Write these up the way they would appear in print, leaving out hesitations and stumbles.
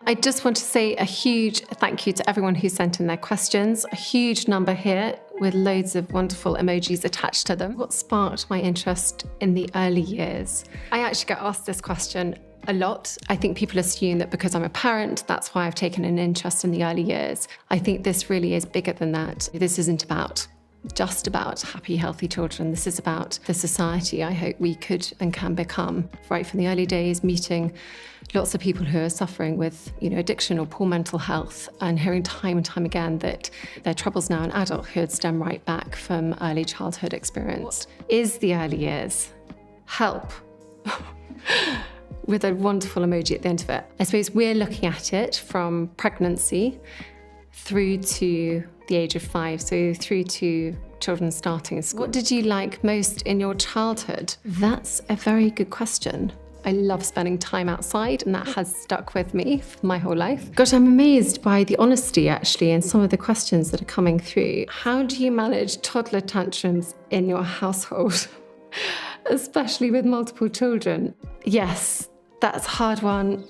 I just want to say a huge thank you to everyone who sent in their questions. A huge number here with loads of wonderful emojis attached to them. What sparked my interest in the early years? I actually get asked this question a lot. I think people assume that because I'm a parent, that's why I've taken an interest in the early years. I think this really is bigger than that. This isn't just about happy, healthy children. This is about the society I hope we could and can become. Right from the early days, meeting lots of people who are suffering with, addiction or poor mental health, and hearing time and time again that their troubles now in adulthood stem right back from early childhood experience. What is the early years? Help. With a wonderful emoji at the end of it. I suppose we're looking at it from pregnancy through to the age of 5, so through to children starting school. What did you like most in your childhood? That's a very good question. I love spending time outside, and that has stuck with me for my whole life. Gosh, I'm amazed by the honesty actually in some of the questions that are coming through. How do you manage toddler tantrums in your household? Especially with multiple children. Yes, that's a hard one.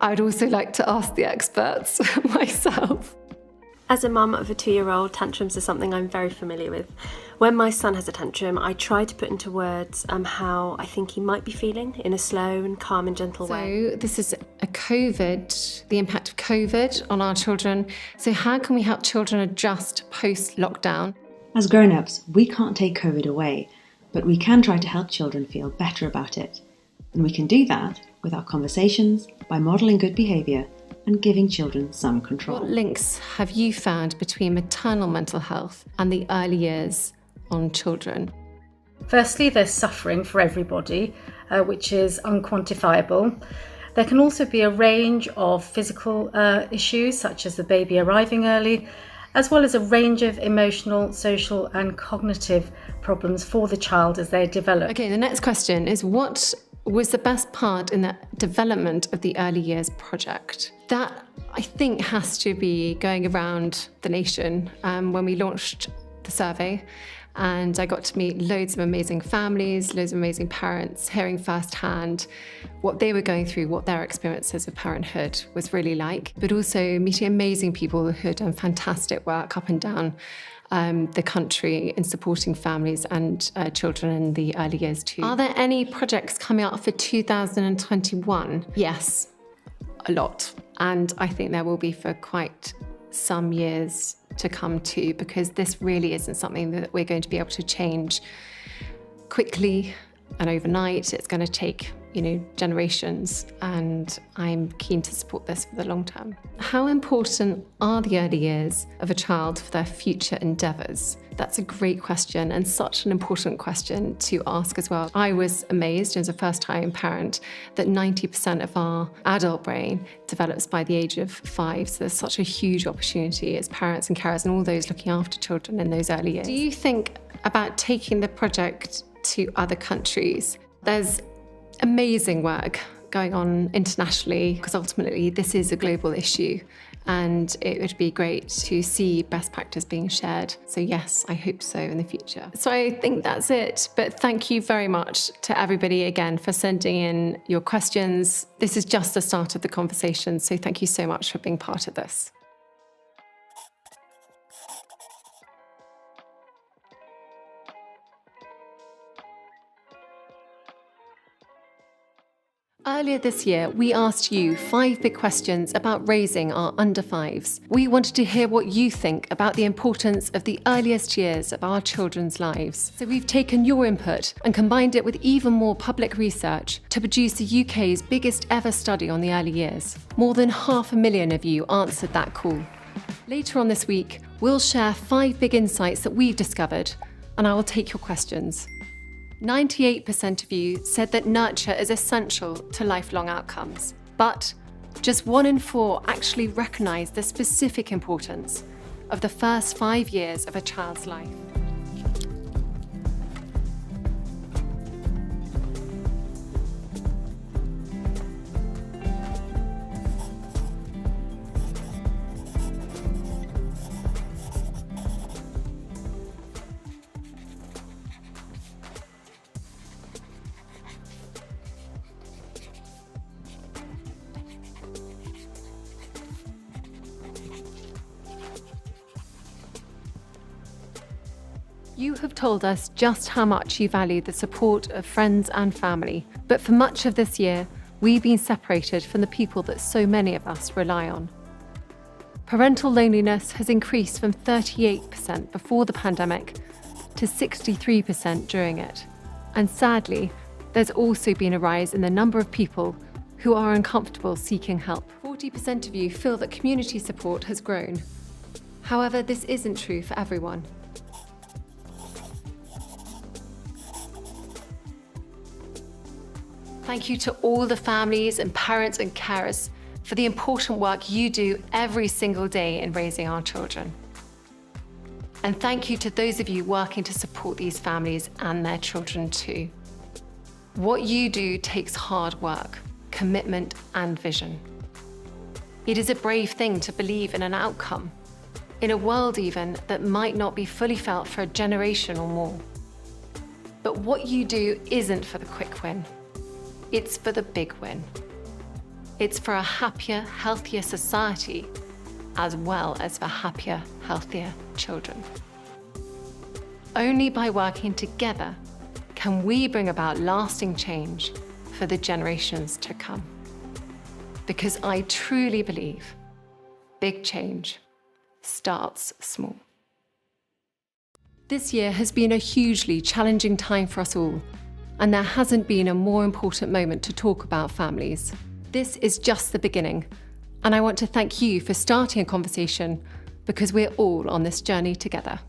I'd also like to ask the experts myself. As a mum of a 2-year-old, tantrums are something I'm very familiar with. When my son has a tantrum, I try to put into words how I think he might be feeling in a slow and calm and gentle way. So this is the impact of COVID on our children. So how can we help children adjust post-lockdown? As grown-ups, we can't take COVID away, but we can try to help children feel better about it. And we can do that with our conversations, by modelling good behaviour and giving children some control. What links have you found between maternal mental health and the early years on children? Firstly, there's suffering for everybody, which is unquantifiable. There can also be a range of physical issues, such as the baby arriving early, as well as a range of emotional, social and cognitive problems for the child as they develop. Okay, the next question is, what was the best part in the development of the Early Years project? That, I think, has to be going around the nation when we launched the survey. And I got to meet loads of amazing families, loads of amazing parents, hearing firsthand what they were going through, what their experiences of parenthood was really like, but also meeting amazing people who had done fantastic work up and down the country in supporting families and children in the early years too. Are there any projects coming up for 2021? Yes, a lot. And I think there will be for quite some years to come too, because this really isn't something that we're going to be able to change quickly and overnight. It's going to take, generations, and I'm keen to support this for the long term. How important are the early years of a child for their future endeavours? That's a great question, and such an important question to ask as well. I was amazed as a first-time parent that 90% of our adult brain develops by the age of 5. So there's such a huge opportunity as parents and carers and all those looking after children in those early years. Do you think about taking the project to other countries? There's amazing work going on internationally, because ultimately this is a global issue, and it would be great to see best practice being shared. So yes, I hope so in the future. So I think that's it, but thank you very much to everybody again for sending in your questions. This is just the start of the conversation, so thank you so much for being part of this. Earlier this year, we asked you 5 big questions about raising our under 5s. We wanted to hear what you think about the importance of the earliest years of our children's lives. So we've taken your input and combined it with even more public research to produce the UK's biggest ever study on the early years. More than 500,000 of you answered that call. Later on this week, we'll share 5 big insights that we've discovered, and I will take your questions. 98% of you said that nurture is essential to lifelong outcomes, but just 1 in 4 actually recognise the specific importance of the first 5 years of a child's life. You have told us just how much you value the support of friends and family, but for much of this year, we've been separated from the people that so many of us rely on. Parental loneliness has increased from 38% before the pandemic to 63% during it. And sadly, there's also been a rise in the number of people who are uncomfortable seeking help. 40% of you feel that community support has grown. However, this isn't true for everyone. Thank you to all the families and parents and carers for the important work you do every single day in raising our children. And thank you to those of you working to support these families and their children too. What you do takes hard work, commitment, and vision. It is a brave thing to believe in an outcome, in a world even that might not be fully felt for a generation or more. But what you do isn't for the quick win. It's for the big win. It's for a happier, healthier society, as well as for happier, healthier children. Only by working together can we bring about lasting change for the generations to come. Because I truly believe big change starts small. This year has been a hugely challenging time for us all, and there hasn't been a more important moment to talk about families. This is just the beginning, and I want to thank you for starting a conversation because we're all on this journey together.